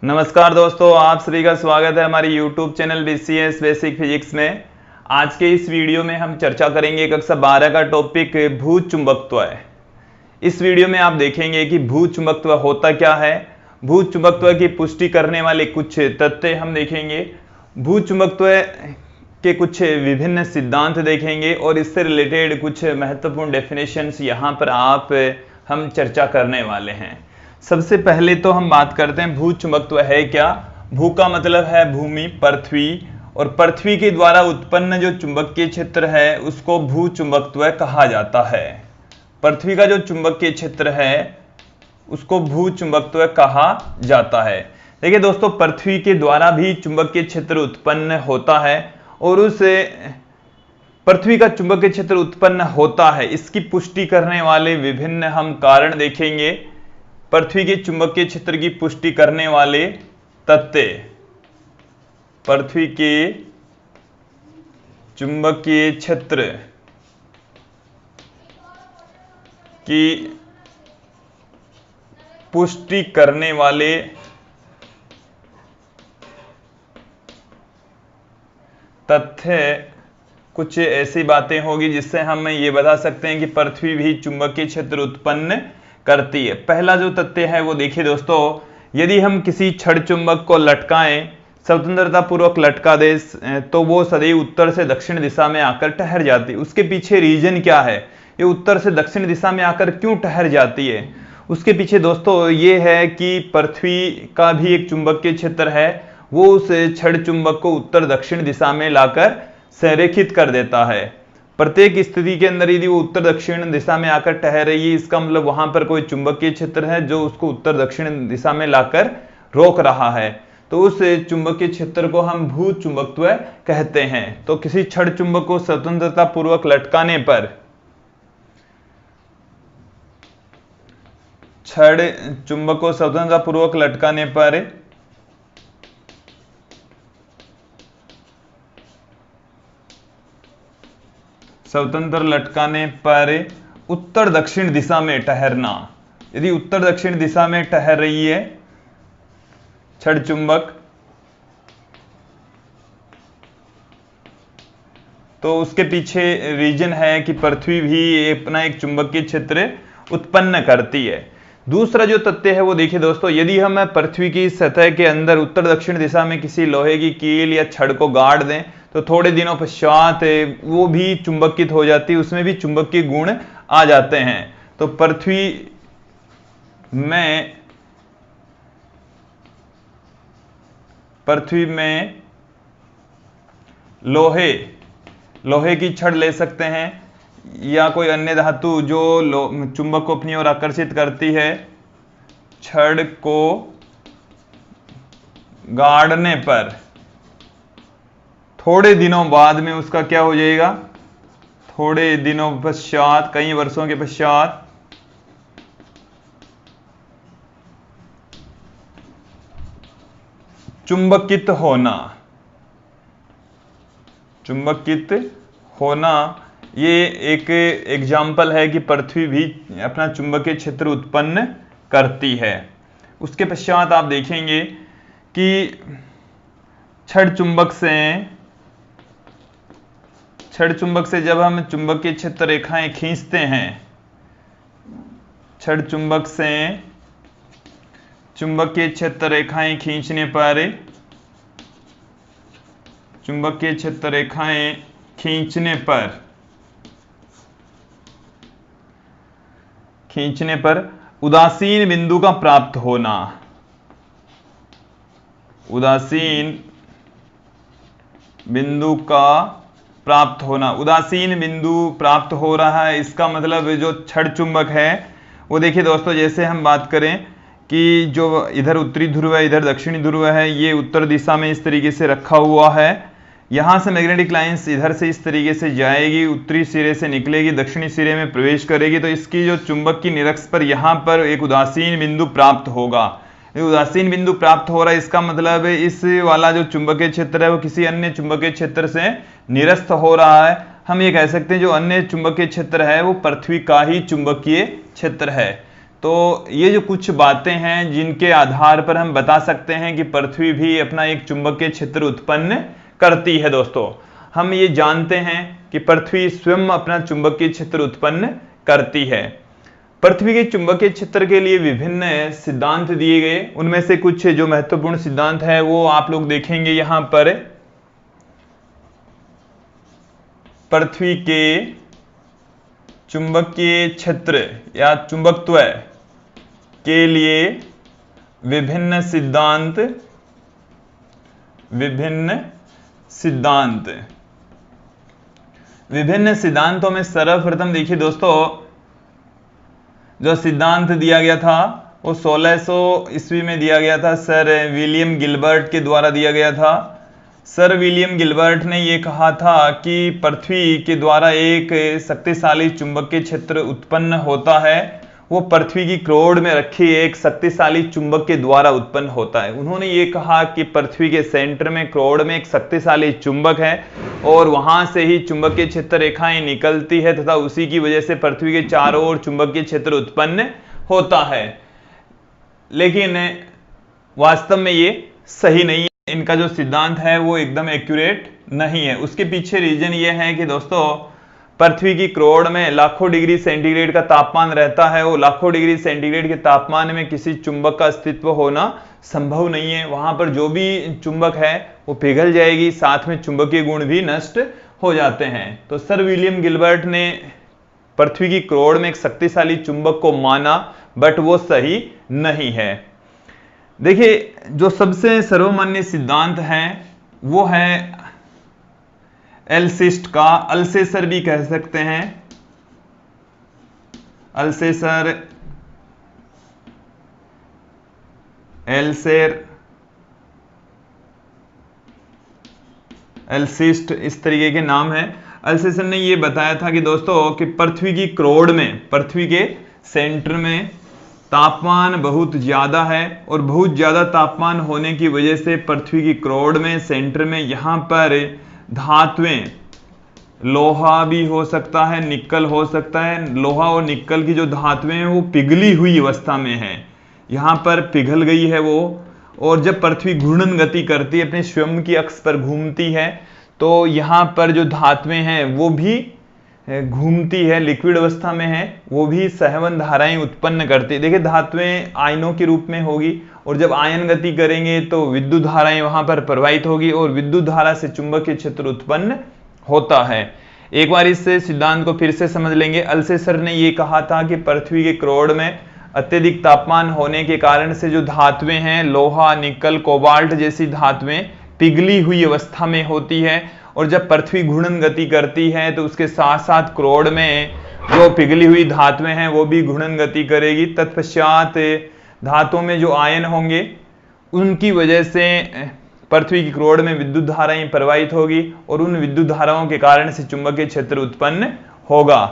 नमस्कार दोस्तों, आप सभी का स्वागत है हमारी YouTube channel BCS basic physics में। आज के इस वीडियो में हम चर्चा करेंगे कक्षा 12 का टॉपिक भू चुंबकत्व है। इस वीडियो में आप देखेंगे कि भू चुंबकत्व होता क्या है, भू चुंबकत्व की पुष्टि करने वाले कुछ तथ्य हम देखेंगे, भू चुंबकत्व के कुछ विभिन्न सिद्धांत देखेंगे और इससे रिलेटेड कुछ महत्वपूर्ण डेफिनेशंस यहाँ पर हम चर्चा करने वाले हैं। सबसे पहले तो हम बात करते हैं भू चुंबकत्व है क्या। भू का मतलब है भूमि, पृथ्वी, और पृथ्वी के द्वारा उत्पन्न जो चुंबकीय क्षेत्र है उसको भू चुंबकत्व कहा जाता है। पृथ्वी का जो चुंबकीय क्षेत्र है उसको भू चुंबकत्व कहा जाता है। देखिए दोस्तों, पृथ्वी के द्वारा भी चुंबकीय क्षेत्र उत्पन्न होता है और उस पृथ्वी का चुंबकीय क्षेत्र उत्पन्न होता है इसकी पुष्टि करने वाले विभिन्न हम कारण देखेंगे। पृथ्वी के चुंबकीय क्षेत्र की पुष्टि करने वाले तथ्य, पृथ्वी के चुंबकीय क्षेत्र की पुष्टि करने वाले तथ्य कुछ ऐसी बातें होगी जिससे हम ये बता सकते हैं कि पृथ्वी भी चुंबकीय क्षेत्र उत्पन्न करती है। पहला जो तथ्य है वो देखिए दोस्तों, यदि हम किसी छड़ चुंबक को लटकाएं, स्वतंत्रता पूर्वक लटका दे तो वो सदैव उत्तर से दक्षिण दिशा में आकर ठहर जाती है। उसके पीछे रीजन क्या है, ये उत्तर से दक्षिण दिशा में आकर क्यों ठहर जाती है? उसके पीछे दोस्तों ये है कि पृथ्वी का भी एक चुंबकीय क्षेत्र है, वो उस छड़ चुंबक को उत्तर दक्षिण दिशा में लाकर संरेखित कर देता है। प्रत्येक स्थिति के अंदर यदि वो उत्तर दक्षिण दिशा में आकर ठहर रही है, इसका मतलब वहां पर कोई चुंबकीय क्षेत्र है जो उसको उत्तर दक्षिण दिशा में लाकर रोक रहा है, तो उस चुंबकीय क्षेत्र को हम भू चुंबकत्व कहते हैं। तो किसी छड़ चुंबक को स्वतंत्रता पूर्वक लटकाने पर, छड़ चुंबक को स्वतंत्रता पूर्वक लटकाने पर स्वतंत्र लटकाने पर उत्तर दक्षिण दिशा में ठहरना, यदि उत्तर दक्षिण दिशा में ठहर रही है छड़ चुंबक तो उसके पीछे रीजन है कि पृथ्वी भी अपना एक चुंबकीय क्षेत्र उत्पन्न करती है। दूसरा जो तथ्य है वो देखिए दोस्तों, यदि हम पृथ्वी की सतह के अंदर उत्तर दक्षिण दिशा में किसी लोहे की कील या छड़ को गाड़ दें तो थोड़े दिनों पश्चात वो भी चुंबकित हो जाती है, उसमें भी चुंबकीय गुण आ जाते हैं। तो पृथ्वी में लोहे की छड़ ले सकते हैं या कोई अन्य धातु जो चुंबक को अपनी ओर आकर्षित करती है। छड़ को गाड़ने पर थोड़े दिनों बाद में उसका क्या हो जाएगा, थोड़े दिनों पश्चात, कई वर्षों के पश्चात चुंबकित होना ये एक एग्जाम्पल है कि पृथ्वी भी अपना चुंबकीय क्षेत्र उत्पन्न करती है। उसके पश्चात आप देखेंगे कि छड़ चुंबक से जब हम चुंबकीय क्षेत्र रेखाएं खींचते हैं, छड़ चुंबक से चुंबकीय क्षेत्र रेखाएं खींचने पर उदासीन बिंदु का प्राप्त होना, उदासीन बिंदु प्राप्त हो रहा है। इसका मतलब जो छड़ चुंबक है वो देखिए दोस्तों, जैसे हम बात करें कि जो इधर उत्तरी ध्रुव है, इधर दक्षिणी ध्रुव है, ये उत्तर दिशा में इस तरीके से रखा हुआ है। यहां से मैग्नेटिक लाइंस इधर से इस तरीके से जाएगी, उत्तरी सिरे से निकलेगी, दक्षिणी सिरे में प्रवेश करेगी, तो इसकी जो चुंबक की निरक्ष पर यहां पर एक उदासीन बिंदु प्राप्त होगा। उदासीन बिंदु प्राप्त हो रहा है, इसका मतलब इस वाला जो चुंबकीय क्षेत्र है वो किसी अन्य चुंबकीय क्षेत्र से निरस्त हो रहा है। हम ये कह सकते हैं जो अन्य चुंबकीय क्षेत्र है वो पृथ्वी का ही चुंबकीय क्षेत्र है। तो ये जो कुछ बातें हैं जिनके आधार पर हम बता सकते हैं कि पृथ्वी भी अपना एक चुंबकीय क्षेत्र उत्पन्न करती है। दोस्तों, हम ये जानते हैं कि पृथ्वी स्वयं अपना चुंबकीय क्षेत्र उत्पन्न करती है। पृथ्वी के चुंबकीय क्षेत्र के लिए विभिन्न सिद्धांत दिए गए, उनमें से कुछ जो महत्वपूर्ण सिद्धांत है वो आप लोग देखेंगे यहां पर। पृथ्वी के चुंबकीय क्षेत्र या चुंबकत्व के लिए विभिन्न सिद्धांत विभिन्न सिद्धांतों में सर्वप्रथम देखिए दोस्तों, जो सिद्धांत दिया गया था वो 1600 ईस्वी में दिया गया था, सर विलियम गिलबर्ट के द्वारा दिया गया था। सर विलियम गिलबर्ट ने यह कहा था कि पृथ्वी के द्वारा एक शक्तिशाली चुंबकीय क्षेत्र उत्पन्न होता है, वो पृथ्वी की क्रोड में रखी एक शक्तिशाली चुंबक के द्वारा उत्पन्न होता है। उन्होंने ये कहा कि पृथ्वी के सेंटर में क्रोड में एक शक्तिशाली चुंबक है और वहां से ही चुंबकीय क्षेत्र रेखाएं निकलती है तथा उसी की वजह से पृथ्वी के चारों ओर चुंबकीय क्षेत्र उत्पन्न होता है। लेकिन वास्तव में ये सही नहीं है, इनका जो सिद्धांत है वो एकदम एक्यूरेट नहीं है। उसके पीछे रीजन ये है कि दोस्तों, पृथ्वी की क्रोड में लाखों डिग्री सेंटीग्रेड का तापमान रहता है और लाखों डिग्री सेंटीग्रेड के तापमान में किसी चुंबक का अस्तित्व होना संभव नहीं है। वहां पर जो भी चुंबक है वो पिघल जाएगी, साथ में चुंबकीय गुण भी नष्ट हो जाते हैं। तो सर विलियम गिलबर्ट ने पृथ्वी की क्रोड में एक शक्तिशाली चुंबक को माना, बट वो सही नहीं है। देखिए, जो सबसे सर्वमान्य सिद्धांत है वो है एल्सिस्ट का, अल्सेसर भी कह सकते हैं, अल्सेसर, एल्सेर, एल्सिस्ट, इस तरीके के नाम है। अल्सेसर ने यह बताया था कि दोस्तों कि पृथ्वी की क्रोड में, पृथ्वी के सेंटर में तापमान बहुत ज्यादा है और बहुत ज्यादा तापमान होने की वजह से पृथ्वी की क्रोड में सेंटर में यहां पर धातुएं, लोहा भी हो सकता है, निक्कल हो सकता है, लोहा और निक्कल की जो धातुएं हैं वो पिघली हुई अवस्था में है, यहां पर पिघल गई है वो। और जब पृथ्वी घूर्णन गति करती है, अपने स्वयं की अक्ष पर घूमती है, तो यहां पर जो धातुएं हैं वो भी घूमती है, लिक्विड अवस्था में है, वो भी सहवन धाराएं उत्पन्न करती है। देखिए, धातुएं आयनों के रूप में होगी और जब आयन गति करेंगे तो विद्युत धाराएं वहां पर प्रवाहित होगी और विद्युत धारा से चुंबकीय क्षेत्र उत्पन्न होता है। एक बार इस सिद्धांत को फिर से समझ लेंगे। अल्सेसर ने यह कहा था कि पृथ्वी के क्रोड में अत्यधिक तापमान होने के कारण से जो धातुएं हैं, लोहा, निकल, कोबाल्ट जैसी धातुएं पिघली हुई अवस्था में होती है और जब पृथ्वी घूर्णन गति करती है तो उसके साथ साथ क्रोड में जो पिघली हुई धातुएं हैं वो भी घूर्णन गति करेगी। तत्पश्चात धातुओं में जो आयन होंगे उनकी वजह से पृथ्वी की क्रोड में विद्युत धाराएं प्रवाहित होगी और उन विद्युत धाराओं के कारण से चुंबकीय क्षेत्र उत्पन्न होगा।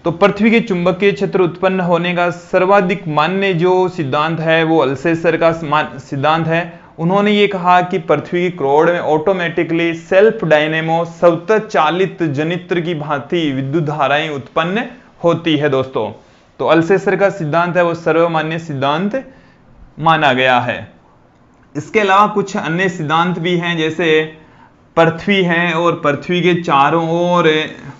तो पृथ्वी के चुंबकीय क्षेत्र उत्पन्न होने का सर्वाधिक मान्य जो सिद्धांत है वो अल्सेसर का सिद्धांत है। उन्होंने ये कहा कि पृथ्वी की क्रोड में ऑटोमेटिकली सेल्फ डायनेमो, स्वतः चालित जनित्र की भांति विद्युत धाराएं उत्पन्न होती है दोस्तों। तो अल्सेसर का सिद्धांत है वो सर्वमान्य सिद्धांत माना गया है। इसके अलावा कुछ अन्य सिद्धांत भी हैं, जैसे पृथ्वी है और पृथ्वी के चारों ओर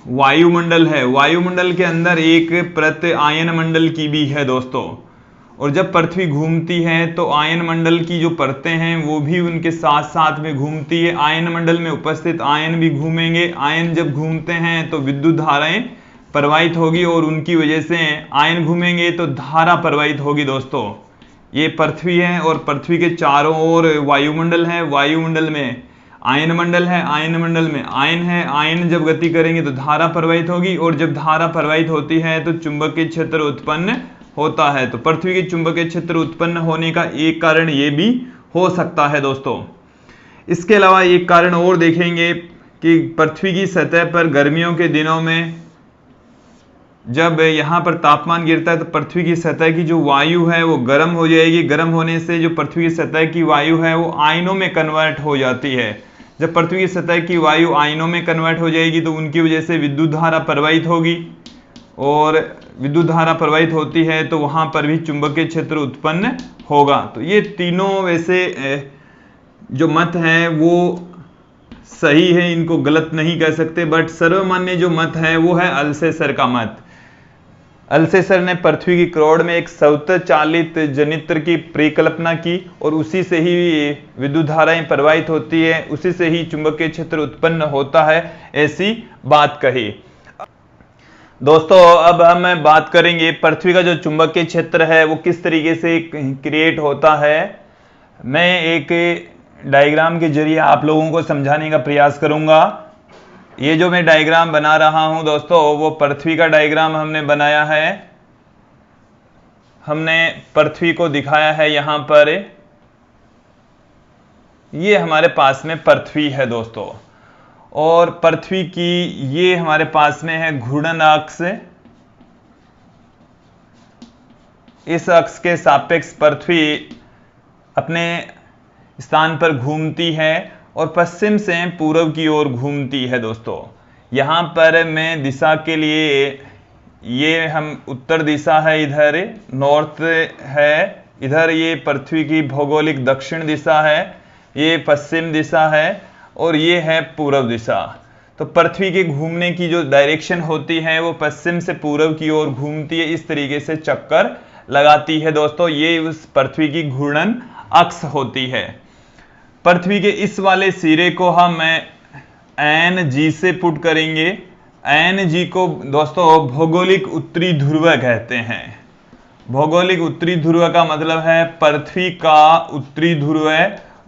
वायुमंडल है, वायुमंडल के अंदर एक प्रत आयन मंडल की भी है दोस्तों। और जब पृथ्वी घूमती है तो आयन मंडल की जो परतें हैं वो भी उनके साथ साथ में घूमती है। आयन मंडल में उपस्थित आयन भी घूमेंगे। आयन जब घूमते हैं तो विद्युत धाराएं प्रवाहित होगी और उनकी वजह से आयन घूमेंगे तो धारा प्रवाहित होगी दोस्तों। ये पृथ्वी है और पृथ्वी के चारों ओर वायुमंडल है, वायुमंडल में आयन मंडल है, आयन मंडल में आयन है। आयन जब गति करेंगे तो धारा प्रवाहित होगी और जब धारा प्रवाहित होती है तो चुंबकीय क्षेत्र उत्पन्न होता है। तो पृथ्वी के चुंबकीय क्षेत्र उत्पन्न होने का एक कारण ये भी हो सकता है दोस्तों। इसके अलावा एक कारण और देखेंगे कि पृथ्वी की सतह पर गर्मियों के दिनों में जब यहाँ पर तापमान गिरता है तो पृथ्वी की सतह की जो वायु है वो गर्म हो जाएगी। गर्म होने से जो पृथ्वी की सतह की वायु है वो आयनों में कन्वर्ट हो जाती है। जब पृथ्वी की सतह की वायु आयनों में कन्वर्ट हो जाएगी तो उनकी वजह से विद्युत धारा प्रवाहित होगी और विद्युत धारा प्रवाहित होती है तो वहां पर भी चुंबकीय क्षेत्र उत्पन्न होगा। तो ये तीनों वैसे जो मत हैं वो सही है, इनको गलत नहीं कह सकते, बट सर्वमान्य जो मत है वो है अल्सेसर का मत। अल्सेसर ने पृथ्वी की क्रोड़ में एक स्वतः चालित जनित्र की परिकल्पना की और उसी से ही विद्युत धाराएं प्रवाहित होती है, उसी से ही चुंबकीय क्षेत्र उत्पन्न होता है, ऐसी बात कही। दोस्तों अब हम बात करेंगे पृथ्वी का जो चुंबकीय क्षेत्र है वो किस तरीके से क्रिएट होता है। मैं एक डायग्राम के जरिए आप लोगों को समझाने का प्रयास करूंगा। ये जो मैं डायग्राम बना रहा हूं दोस्तों वो पृथ्वी का डायग्राम हमने बनाया है। हमने पृथ्वी को दिखाया है यहां पर, ये हमारे पास में पृथ्वी है दोस्तों, और पृथ्वी की ये हमारे पास में है घूर्णन अक्ष। इस अक्ष के सापेक्ष पृथ्वी अपने स्थान पर घूमती है और पश्चिम से पूर्व की ओर घूमती है दोस्तों। यहां पर मैं दिशा के लिए, ये हम उत्तर दिशा है, इधर नॉर्थ है, इधर ये पृथ्वी की भौगोलिक दक्षिण दिशा है, ये पश्चिम दिशा है और ये है पूर्व दिशा। तो पृथ्वी के घूमने की जो डायरेक्शन होती है वो पश्चिम से पूर्व की ओर घूमती है, इस तरीके से चक्कर लगाती है दोस्तों। ये उस पृथ्वी की घूर्णन अक्ष होती है। पृथ्वी के इस वाले सिरे को हम एन जी से पुट करेंगे। एन जी को दोस्तों भौगोलिक उत्तरी ध्रुव कहते हैं। भौगोलिक उत्तरी ध्रुव का मतलब है पृथ्वी का उत्तरी ध्रुव,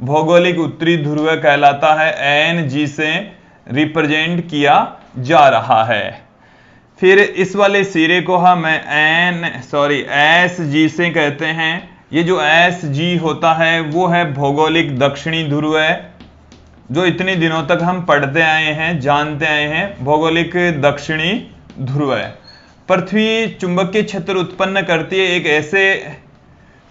भौगोलिक उत्तरी ध्रुव कहलाता है, एन जी से रिप्रेजेंट किया जा रहा है। फिर इस वाले सिरे को हम एस जी से कहते हैं। ये जो एस जी होता है वो है भौगोलिक दक्षिणी ध्रुव, जो इतने दिनों तक हम पढ़ते आए हैं, जानते आए हैं, भौगोलिक दक्षिणी ध्रुव। पृथ्वी चुंबकीय क्षेत्र उत्पन्न करती है, एक ऐसे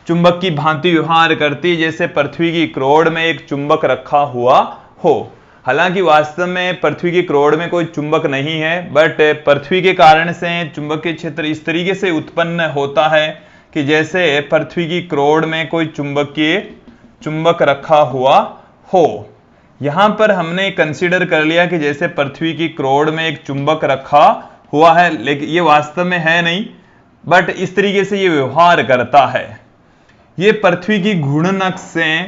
चुंबक की भांति व्यवहार करती है जैसे पृथ्वी की क्रोड़ में एक चुंबक रखा हुआ हो। हालांकि वास्तव में पृथ्वी की क्रोड़ में कोई चुंबक नहीं है, बट पृथ्वी के कारण से चुंबकीय क्षेत्र इस तरीके से उत्पन्न होता है कि जैसे पृथ्वी की क्रोड़ में कोई चुंबक रखा हुआ हो। यहां पर हमने कंसीडर कर लिया कि जैसे पृथ्वी की क्रोड़ में एक चुंबक रखा हुआ है, लेकिन ये वास्तव में है नहीं, बट इस तरीके से ये व्यवहार करता है। ये पृथ्वी की घूर्णन अक्ष से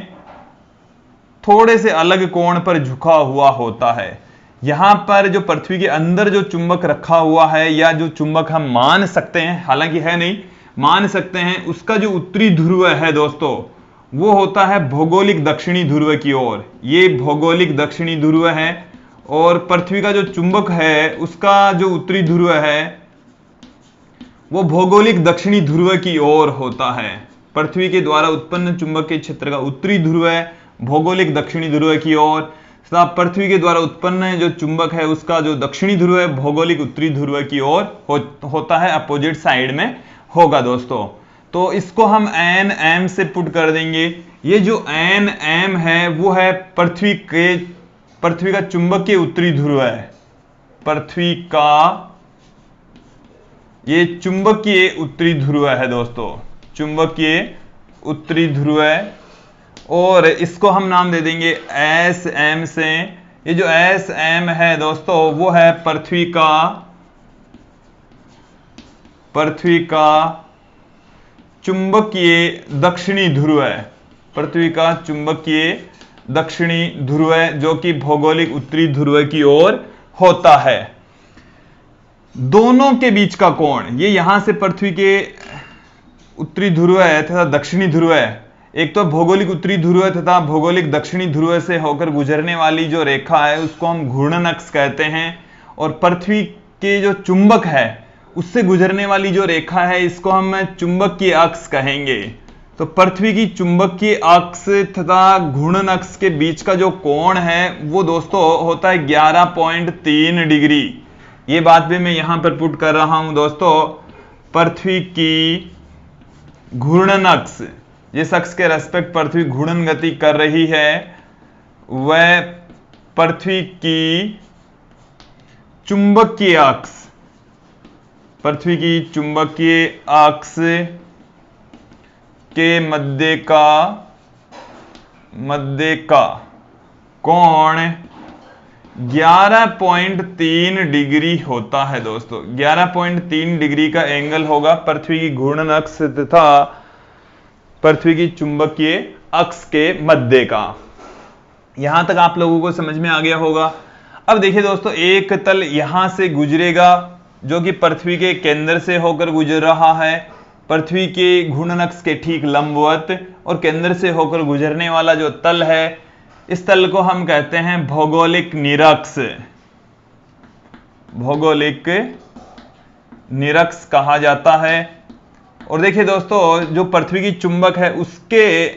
थोड़े से अलग कोण पर झुका हुआ होता है। यहां पर जो पृथ्वी के अंदर जो चुंबक रखा हुआ है, या जो चुंबक हम मान सकते हैं, हालांकि है नहीं, मान सकते हैं, उसका जो उत्तरी ध्रुव है दोस्तों वो होता है भौगोलिक दक्षिणी ध्रुव की ओर। ये भौगोलिक दक्षिणी ध्रुव है, और पृथ्वी का जो चुंबक है उसका जो उत्तरी ध्रुव है वो भौगोलिक दक्षिणी ध्रुव की ओर होता है। पृथ्वी के द्वारा उत्पन्न चुंबकीय क्षेत्र का उत्तरी ध्रुव है भौगोलिक दक्षिणी ध्रुव की ओर, तथा पृथ्वी के द्वारा उत्पन्न जो चुंबक है उसका जो दक्षिणी ध्रुव है भौगोलिक उत्तरी ध्रुव की ओर होता है, अपोजिट साइड में होगा दोस्तों। तो इसको हम एन एम से पुट कर देंगे। ये जो एन एम है वो है पृथ्वी का चुंबकीय उत्तरी ध्रुव है। पृथ्वी का ये चुंबकीय उत्तरी ध्रुव है दोस्तों, चुंबकीय उत्तरी ध्रुव है, और इसको हम नाम दे देंगे एस एम से। ये जो एस एम है दोस्तों वो है पृथ्वी का चुंबकीय दक्षिणी ध्रुव है। पृथ्वी का चुंबकीय दक्षिणी ध्रुव है, जो कि भौगोलिक उत्तरी ध्रुव की ओर होता है। दोनों के बीच का कोण, ये यहां से पृथ्वी के उत्तरी ध्रुव है तथा दक्षिणी ध्रुव है, एक तो भौगोलिक उत्तरी ध्रुव है तथा भौगोलिक दक्षिणी ध्रुव से होकर गुजरने वाली जो रेखा है उसको हम घूर्णन अक्ष कहते हैं, और पृथ्वी के जो चुंबक है उससे गुजरने वाली जो रेखा है इसको हम चुंबकीय अक्ष कहेंगे। तो पृथ्वी की चुंबकीय अक्ष तथा घूर्णन अक्ष के बीच का जो कोण है वो दोस्तों होता है 11.3 डिग्री। ये बात भी मैं यहां पर पुट कर रहा हूं दोस्तों। पृथ्वी की घूर्णन अक्ष, जिस अक्ष के रेस्पेक्ट पृथ्वी घूर्णन गति कर रही है, वह पृथ्वी की चुंबकीय अक्ष पृथ्वी की चुंबकीय अक्ष के मध्य का कोण 11.3 डिग्री होता है दोस्तों। 11.3 डिग्री का एंगल होगा पृथ्वी की घूर्णन अक्ष तथा पृथ्वी की चुंबकीय अक्ष के मध्य का। यहां तक आप लोगों को समझ में आ गया होगा। अब देखिए दोस्तों, एक तल यहां से गुजरेगा जो कि पृथ्वी के केंद्र से होकर गुजर रहा है, पृथ्वी के घूर्णन अक्ष के ठीक लंबवत, और केंद्र से होकर गुजरने वाला जो तल है, इस तल को हम कहते हैं भौगोलिक निरक्ष। भौगोलिक निरक्ष कहा जाता है। और देखिए दोस्तों, जो पृथ्वी की चुंबक है उसके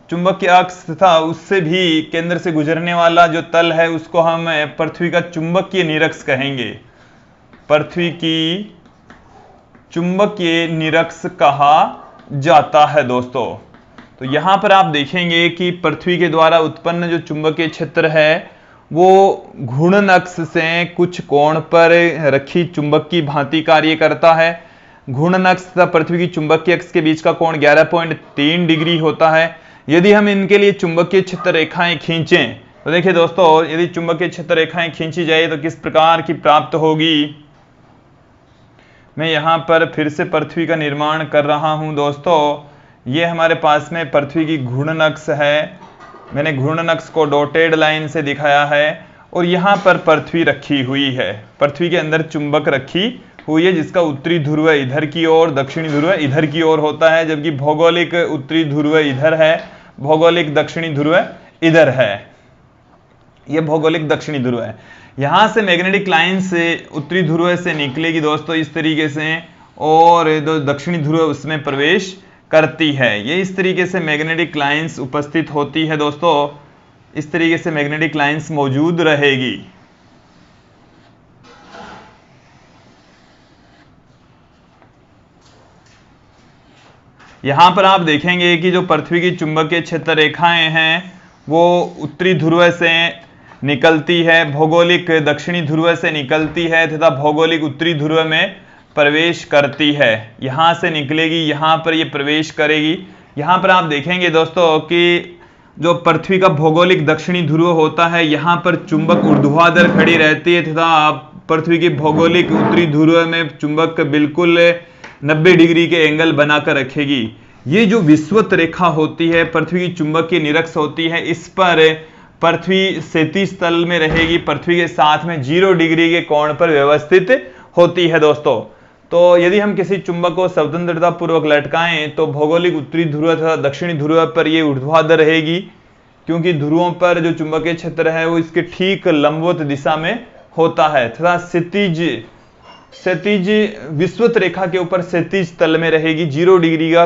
चुंबकीय अक्ष तथा उससे भी केंद्र से गुजरने वाला जो तल है उसको हम पृथ्वी का चुंबकीय निरक्ष कहेंगे। पृथ्वी की चुंबकीय निरक्ष कहा जाता है दोस्तों। तो यहां पर आप देखेंगे कि पृथ्वी के द्वारा उत्पन्न जो चुंबकीय क्षेत्र है वो घूर्णन अक्ष से कुछ कोण पर रखी चुंबक की भांति कार्य करता है। घूर्णन अक्ष तथा पृथ्वी की चुंबकीय अक्ष के बीच का कोण 11.3 डिग्री होता है। यदि हम इनके लिए चुंबकीय क्षेत्र रेखाएं खींचें तो देखिए दोस्तों, यदि चुंबकीय क्षेत्र रेखाएं खींची जाए तो किस प्रकार की प्राप्त होगी। मैं यहां पर फिर से पृथ्वी का निर्माण कर रहा हूं दोस्तों। ये हमारे पास में पृथ्वी की घूर्णन अक्ष है। मैंने घूर्णन अक्ष को डॉटेड लाइन से दिखाया है और यहाँ पर पृथ्वी रखी हुई है। पृथ्वी के अंदर चुंबक रखी हुई है जिसका उत्तरी ध्रुव इधर की ओर, दक्षिणी ध्रुव इधर की ओर होता है, जबकि भौगोलिक उत्तरी ध्रुव इधर है, भौगोलिक दक्षिणी ध्रुव इधर है। यह भौगोलिक दक्षिणी ध्रुव है। यहां से मैग्नेटिक लाइन से उत्तरी ध्रुव से निकलेगी दोस्तों इस तरीके से, और जो दक्षिणी ध्रुव उसमें प्रवेश करती है। ये इस तरीके से मैग्नेटिक लाइंस उपस्थित होती है दोस्तों। इस तरीके से मैग्नेटिक लाइंस मौजूद रहेगी। यहां पर आप देखेंगे कि जो पृथ्वी की चुंबकीय क्षेत्र रेखाएं हैं वो उत्तरी ध्रुव से निकलती है, भौगोलिक दक्षिणी ध्रुव से निकलती है तथा भौगोलिक उत्तरी ध्रुव में प्रवेश करती है। यहां से निकलेगी, यहां पर ये प्रवेश करेगी। यहां पर आप देखेंगे दोस्तों कि जो पृथ्वी का भौगोलिक दक्षिणी ध्रुव होता है यहां पर चुंबक ऊर्ध्वाधर खड़ी रहती है तथा पृथ्वी की भौगोलिक उत्तरी ध्रुव में चुंबक बिल्कुल 90 डिग्री के एंगल बनाकर रखेगी। ये जो विषुवत रेखा होती है पृथ्वी की चुंबकीय निरक्ष होती है, इस पर पृथ्वी क्षैतिज तल में रहेगी, पृथ्वी के साथ में 0 डिग्री के कोण पर व्यवस्थित होती है दोस्तों। तो यदि हम किसी चुंबक को स्वतंत्रता पूर्वक लटकाएं तो भौगोलिक उत्तरी ध्रुव तथा दक्षिणी ध्रुव पर यह ऊर्ध्वाधर रहेगी, क्योंकि ध्रुवों पर जो चुंबकीय क्षेत्र है वो इसके ठीक लंबवत दिशा में होता है तथा क्षैतिज विषुवत रेखा के ऊपर क्षैतिज तल में रहेगी, 0 डिग्री का